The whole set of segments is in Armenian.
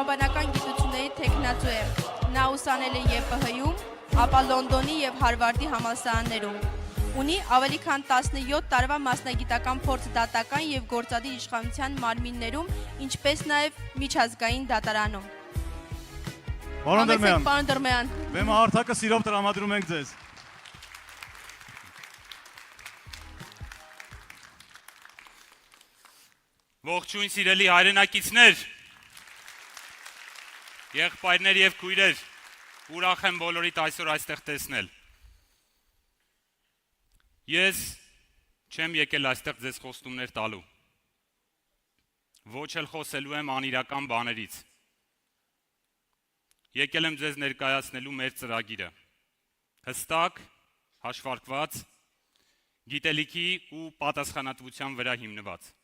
տրամաբանական գիտությունների թեկնածու է։ Նա ուսանել է ԵՊՀ-ում, ապա Լոնդոնի և Հարվարդի համալսարաններում։ Ունի ավելի քան 17 տարվա մասնագիտական փորձ դատական և գործադիր իշխանության մարմիններում, ինչպես նաև միջազգային դատարանում։ Պարոն Դրմեյան, Բեմը հարթակը սիրով տրամադրում ենք ձեզ։ Ողջույն սիրելի հայրենակիցներ, եղբայրներ և քույրեր, ուրախ եմ բոլորիդ այսօր այստեղ տեսնել։ Ես չեմ եկել այստեղ ձեզ խոստումներ տալու, ոչ էլ խոսելու եմ անիրական բաներից։ Եկել եմ ձեզ ներկայացնելու մեր ծրագիրը, հստակ, հաշվարկված, գիտելիքի ու պատասխանատվության վրա հիմնված։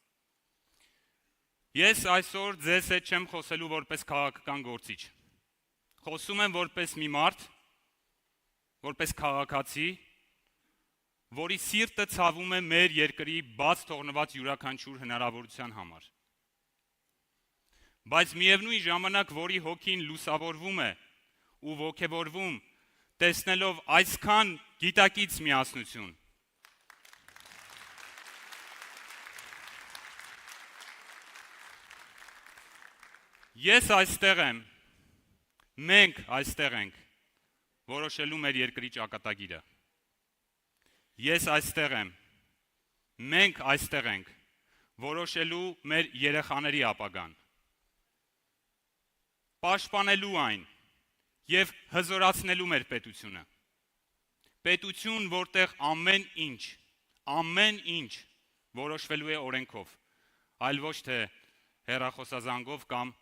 Ես այսօր ձեզ հետ չեմ խոսելու որպես քաղաքական գործիչ, խոսում եմ որպես մի մարդ, որպես քաղաքացի, որի սիրտը ցավում է մեր երկրի բաց թողնված յուրաքանչյուր հնարավորության համար։ Բայց միևնույն ժամանակ, որի հոգին լուսավորվում է ու ոգևորվում, տեսնելով այսքան գիտակից միասնություն։ Ես այստեղ եմ, մենք այստեղ ենք, որոշելու մեր երկրի ճակատագիրը։ Ես այստեղ եմ, մենք այստեղ ենք, որոշելու մեր երեխաների ապագան, պաշտպանելու այն և հզորացնելու մեր պետությունը։ Պետություն, որտեղ ամեն ինչ որոշվելու է օրենքով, այլ ոչ թե հեռախոսազանգով կամ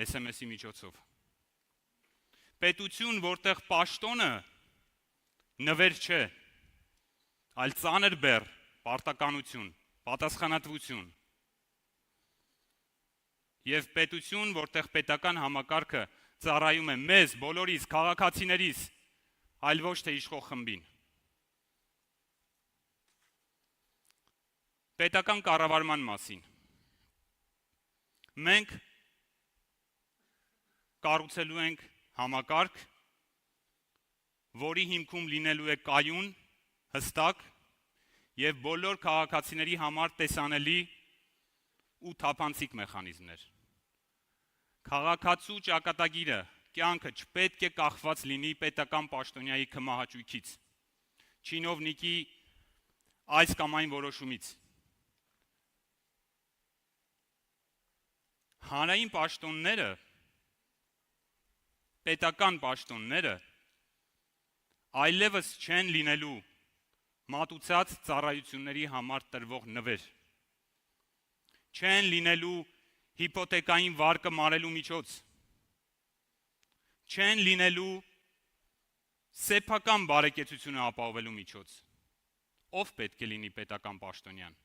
SMS-ի միջոցով։ Պետություն, որտեղ պաշտոնը նվեր չէ, այլ ծանր բեռ, պարտականություն, պատասխանատվություն։ Եվ պետություն, որտեղ պետական համակարգը ծառայում է մեզ, բոլորիս, քաղաքացիներիս, այլ ոչ թե իշխող խմբին։ Պետական կառավարման մասին։ Մենք կառուցելու ենք համակարգ, որի հիմքում լինելու է կայուն, հստակ և բոլոր քաղաքացիների համար տեսանելի ու թափանցիկ մեխանիզմներ։ Քաղաքացու ճակատագիրը, կյանքը չպետք է կախված լինի պետական պաշտոնյայի քմահաճույքից, չինովնիկի այս կամ այն որոշումից։ Հանրային պաշտոնները, պետական պաշտոնները այլևս չեն լինելու մատուցած ծառայությունների համար տրվող նվեր, չեն լինելու հիպոթեկային վարկը մարելու միջոց, չեն լինելու սեփական բարեկեցությունը ապահովելու միջոց։ Ով պետք է լինի պետական պաշտոնյան։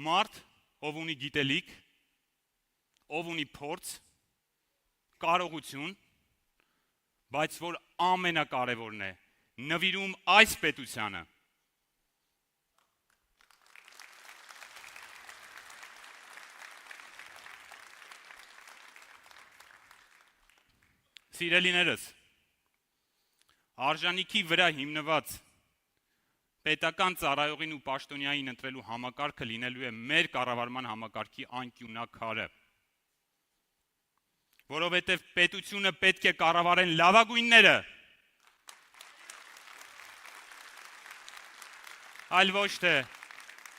Մարդ, ով ունի գիտելիք, ով ունի փորձ, կարողություն, բայց որ ամենակարևորն է, նվիրում այս պետությանը։ Սիրելիներս, արժանիքի վրա հիմնված պետական ծառայողին ու պաշտոնյային ընտրելու համակարգը լինելու է մեր կառավարման համակարգի անկյունաքարը, որովհետև պետությունը պետք է կառավարեն լավագույնները, այլ ոչ թե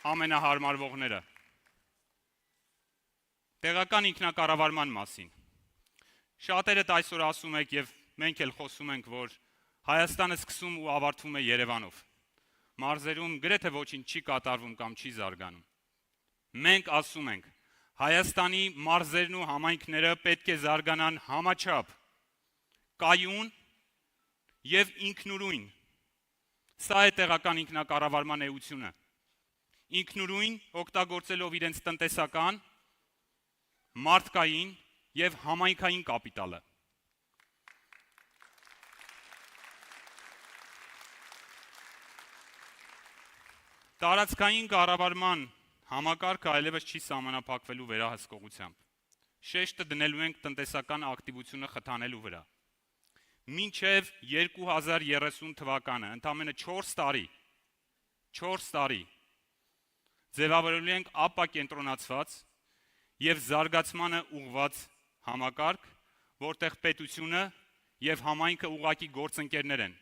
ամենահարմարվողները։ Տեղական ինքնակառավարման մասին։ Շատերդ այսօր ասում եք և մենք էլ խոսում ենք, որ Հայաստանը սկսում ու ավարտվում է Երևանով։ Մարզերում գրեթե ոչինչ չի կատարվում կամ չի զարգանում։ Մենք ասում ենք, Հայաստանի մարզերն ու համայնքները պետք է զարգանան համաչափ, կայուն և ինքնուրույն։ Սա է տեղական ինքնակառավարման էությունը։ Ինքնուրույն, օգտագործելով իրենց տնտեսական, մարդկային և համայնքային կապիտալը։ Տարածքային կառավարման համակարգը այլևս չի սահմանափակվելու վերահսկողությամբ։ շեշտը դնելու ենք տնտեսական ակտիվությունը խթանելու վրա։ Մինչև 2030 թվականը, ընդամենը 4 տարի ձևավորելու ենք ապակենտրոնացված եւ զարգացմանը ուղղված համակարգ, որտեղ պետությունը եւ համայնքը ուղղակի գործընկերներ են,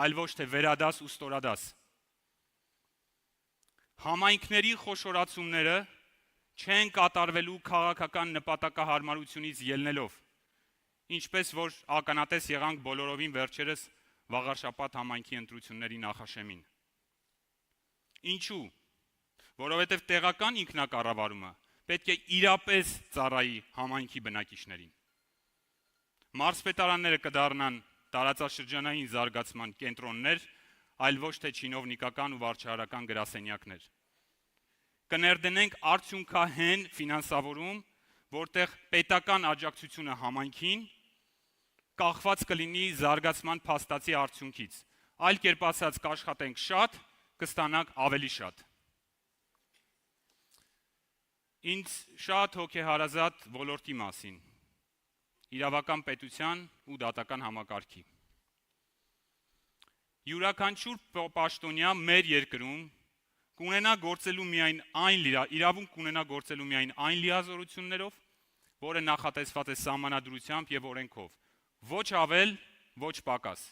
այլ ոչ թե վերադաս ու ստորադաս։ Համայնքների խոշորացումները չեն կատարվելու քաղաքական նպատակահարմարությունից ելնելով, ինչպես որ ականատես եղանք բոլորովին վերջերս Վաղարշապատ համայնքի ընտրությունների նախաշեմին։ Ինչու՞։ Որովհետև տեղական ինքնակառավարումը պետք է իրապես ծառայի համայնքի բնակիչներին։ Մարզպետարանները կդառնան տարածաշրջանային զարգացման կենտրոններ, այլ ոչ թե չինովնիկական ու վարչահարական գրասենյակներ։ Կներդնենք արդյունքահեն ֆինանսավորում, որտեղ պետական աջակցությունը համայնքին կախված կլինի զարգացման փաստացի արդյունքից։ Այլ կերպ ասած, կաշխատենք շատ, կստանանք ավելի շատ։ Ինձ շատ հոգեհարազատ ոլորտի մասին, իրավական պետության ու դատական համակարգի։ Յուրաքանչյուր պաշտոնյա մեր երկրում կունենա գործելու միայն իրավունք կունենա գործելու միայն այն լիազորություններով, որը նախատեսված է սահմանադրությամբ եւ օրենքով, ոչ ավել, ոչ պակաս։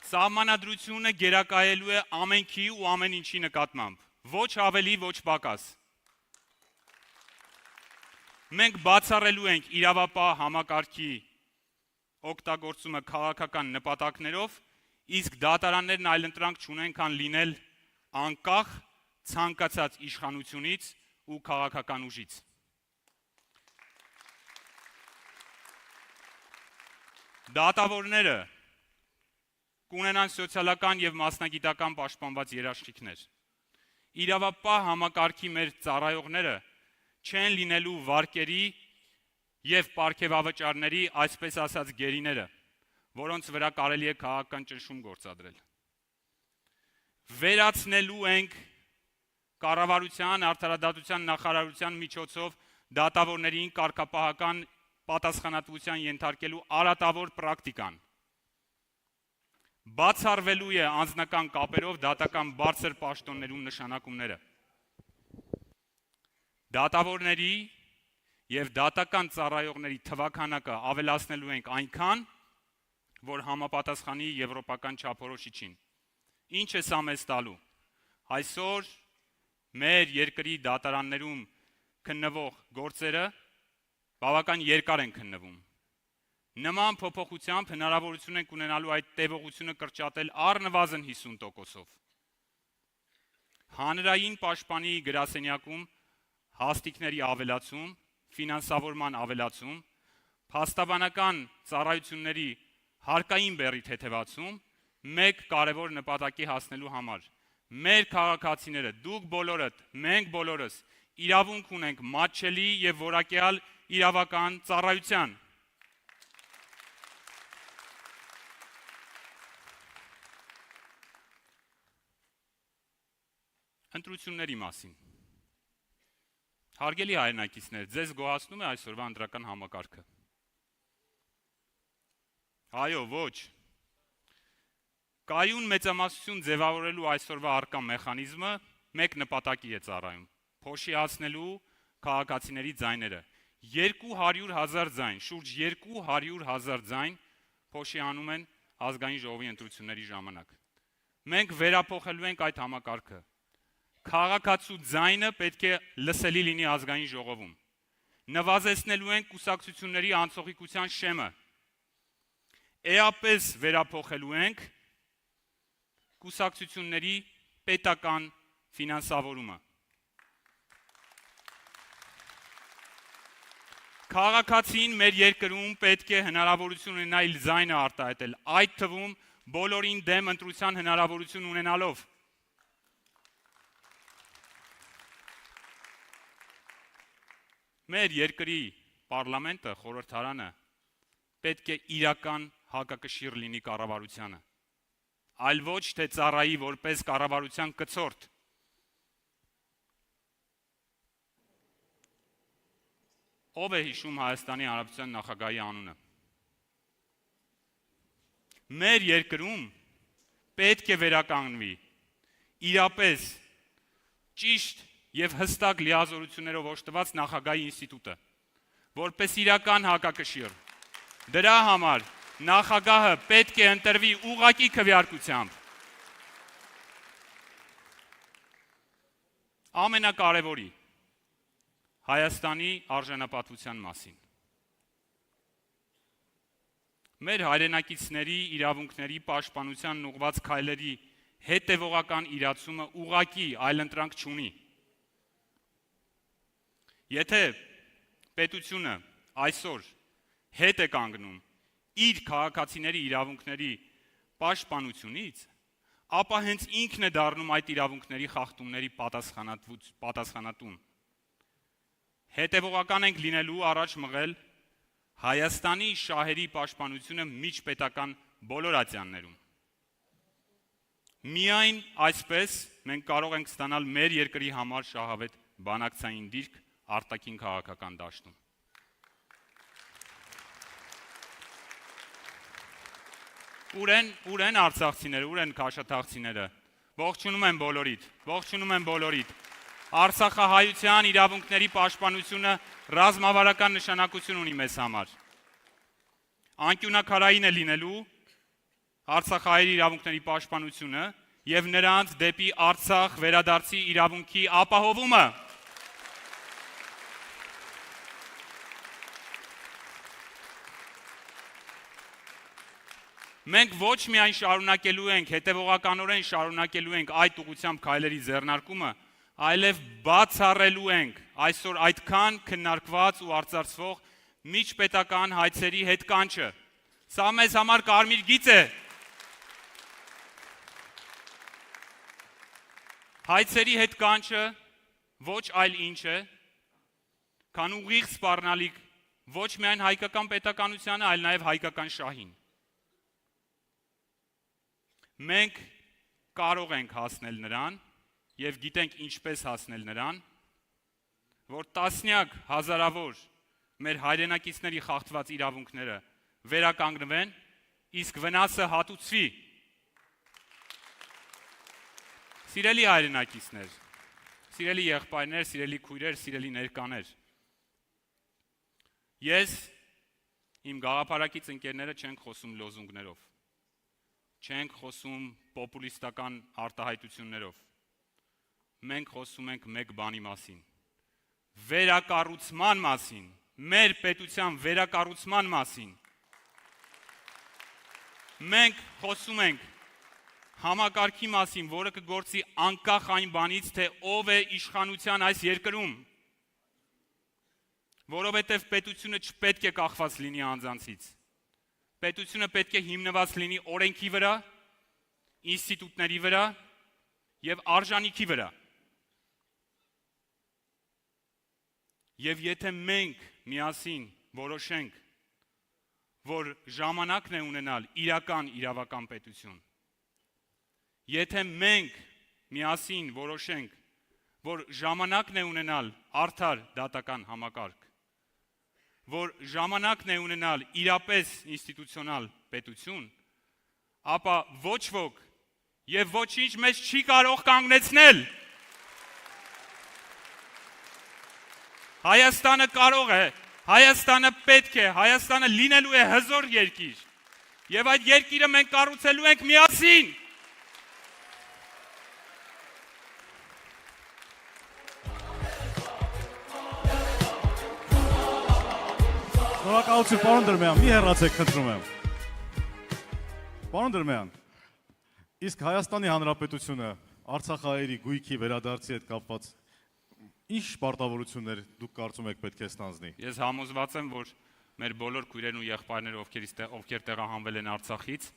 Սահմանադրությունը գերակայելու է ամենքի ու ամեն ինչի նկատմամբ, ոչ ավելի, ոչ պակաս։ Մենք բացառելու ենք իրավապահ համակարգի օգտագործումը քաղաքական նպատակներով, իսկ դատարաններն այլընտրանք չունեն, քան լինել անկախ ցանկացած իշխանությունից ու քաղաքական ուժից։ Դատավորները կունենան սոցիալական եւ մասնագիտական պաշտպանված երաշխիքներ։ Իրավապահ համակարգի մեր ծառայողները չեն լինելու վարկերի եւ պարգևավճարների, այսպես ասած, գերիները, որոնց վրա կարելի է քաղաքական ճնշում գործադրել։ Վերացնելու ենք կառավարության, արդարադատության նախարարության միջոցով դատավորներին կարգապահական պատասխանատվության ենթարկելու արատավոր պրակտիկան։ Բացառվելու է անձնական կապերով դատական բարձր պաշտոններում նշանակումները։ Դատավորների եւ դատական ծառայողների թվաքանակը ավելացնելու ենք այնքան, որ համապատասխանի եվրոպական չափորոշիչին։ Ինչ է սա մեզ տալու։ Այսօր մեր երկրի դատարաններում քննվող գործերը բավական երկար են քննվում։ Նման փոփոխությամբ հնարավորություն ենք ունենալու այդ տևողությունը կրճատել առնվազն 50%-ով։ Հանրային պաշտպանի գրասենյակում հաստիկների ավելացում, ֆինանսավորման ավելացում, փաստաբանական ծառայությունների հարկային բեռի թեթևացում մեկ կարևոր նպատակի հասնելու համար։ Մեր քաղաքացիները, դուք բոլորդ, մենք բոլորս իրավունք ունենք մատչելի եւ որակյալ իրավական ծառայության։ Ընտրությունների մասին։ Հարգելի հայրենակիցներ, ձեզ գոհացնում է այսօրվա ընտրական համակարգը։ Այո, ոչ։ Կայուն մեծամասնություն ձևավորելու այսօրվա առկա մեխանիզմը մեկ նպատակի է ծառայում՝ փոշիացնելու քաղաքացիների ձայները։ 200,000 ձայն, շուրջ 200,000 ձայն փոշիանում են ազգային ժողովի ընտրությունների ժամանակ։ Մենք վերափոխելու ենք այդ համակարգը։ Քաղաքացու ձայնը պետք է լսելի լինի ազգային ժողովում։ Նվազեցնելու ենք կուսակցությունների անցողիկության շեմը։ Էապես վերափոխելու ենք կուսակցությունների պետական ֆինանսավորումը։ Քաղաքացին մեր երկրում պետք է հնարավորություն ունենա իր ձայնը արտահայտել, այդ թվում բոլորին դեմ ընտրության հնարավորություն ունենալով։ Մեր երկրի պարլամենտը, խորհրդարանը պետք է իրական հակակշիռ լինի կառավարությանը, այլ ոչ թե ծառայի որպես կառավարության կցորդ։ ով է հիշում Հայաստանի Հանրապետության նախագահի անունը։ Մեր երկրում պետք է վերականգնվի իրապես ճիշտ եւ հստակ լիազորություններով օժտված նախագահի ինստիտուտը, որպես իրական հակակշիռ։ Դրա համար նախագահը պետք է ընտրվի ուղղակի քվեարկությամբ։ Ամենակարևորի Հայաստանի արժանապատվության մասին։ Մեր հայրենակիցների իրավունքների պաշտպանության ուղղված քայլերի հետևողական իրացումը ուղղակի այլընտրանք չունի։ Եթե պետությունը այսօր հետ է կանգնում իր քաղաքացիների իրավունքների պաշտպանությունից, ապա հենց ինքն է դառնում այդ իրավունքների խախտումների պատասխանատուն։ Հետևողական ենք լինելու առաջ մղել Հայաստանի շահերի պաշտպանությունը միջպետական բոլոր ատյաններում։ Միայն այսպես մենք կարող ենք ստանալ մեր երկրի համար շահավետ բանակցային դիրք արտաքին քաղաքական դաշտում։ Ուր են արցախցիները, ուր են քաշաթաղցիները։ Ողջունում եմ բոլորիդ։ Արցախահայության իրավունքների պաշտպանությունը ռազմավարական նշանակություն ունի մեզ համար։ Անկյունակարային է լինելու արցախահայերի իրավունքների պաշտպանությունը եւ նրանց դեպի Արցախ վերադարձի իրավունքի ապահովումը։ Մենք ոչ միայն շարունակելու ենք, հետևողականորեն շարունակելու ենք այդ ուղղությամբ քայլերի ձեռնարկումը, այլև բացառելու ենք այսօր այդքան քննարկված ու արծարծվող միջպետական հայցերի հետ կանչը։ Սա մեզ համար կարմիր գիծ է։ Հայցերի հետ կանչը ոչ այլ ինչ է, քան ուղիղ սպառնալիք ոչ միայն հայկական պետականությանը, այլ նաև հայկական շահին։ Մենք կարող ենք հասնել նրան եւ գիտենք ինչպես հասնել նրան, որ տասնյակ հազարավոր մեր հայրենակիցների խախտված իրավունքները վերականգնվեն, իսկ վնասը հատուցվի։ Սիրելի հայրենակիցներ, սիրելի եղբայրներ, սիրելի քույրեր, սիրելի ներկաներ, ես իմ գաղափարակից ընկերները չենք խոսում լոզունգներով, չենք խոսում պոպուլիստական արտահայտություններով, մենք խոսում ենք մեկ բանի մասին, վերակառուցման մասին, մեր պետության վերակառուցման մասին։ Մենք խոսում ենք համակարգի մասին, որը կգործի անկախ այն բանից, թե ով է իշխանության այս երկրում, որովհետև պետությունը չպետք է կախված լինի անձանցից, պետությունը պետք է հիմնված լինի օրենքի վրա, ինստիտուտների վրա եւ արժանիքի վրա։ Եվ եթե մենք միասին որոշենք, որ ժամանակն է ունենալ իրական իրավական պետություն, եթե մենք միասին որոշենք, որ ժամանակն է ունենալ արդար դատական համակարգ, որ ժամանակն է ունենալ իրապես ինստիտուցիոնալ պետություն, ապա ոչ ոք եւ ոչինչ մեզ չի կարող կանգնեցնել։ Հայաստանը կարող է, Հայաստանը պետք է, Հայաստանը լինելու է հզոր երկիր, եւ այդ երկիրը մենք կառուցելու ենք միասին։ Շնորհակալություն, պարոն Դրմեյան, մի հեռացեք, խնդրում եմ։ Պարոն Դրմեյան, իսկ Հայաստանի Հանրապետությունը Արցախահայերի գույքի վերադարձի հետ կապված ինչ պարտավորություններ դուք կարծում եք պետք է ստանձնի։ Ես համոզված եմ, որ մեր բոլոր քույրերն ու եղբայրները, ովքեր տեղահանվել են Արցախից,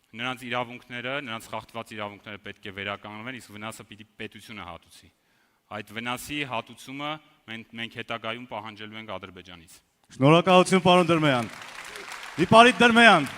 նրանց իրավունքները, նրանց խախտված իրավունքները պետք է վերականգնվեն, իսկ վնասը պիտի պետությունը հատուցի։ Այդ վնասի հատուցումը մենք հետագայում պահանջելու ենք Ադրբեջանից։ Շնորհակալություն, պարոն Դրմեյան։ Իպարիտ Դրմեյան։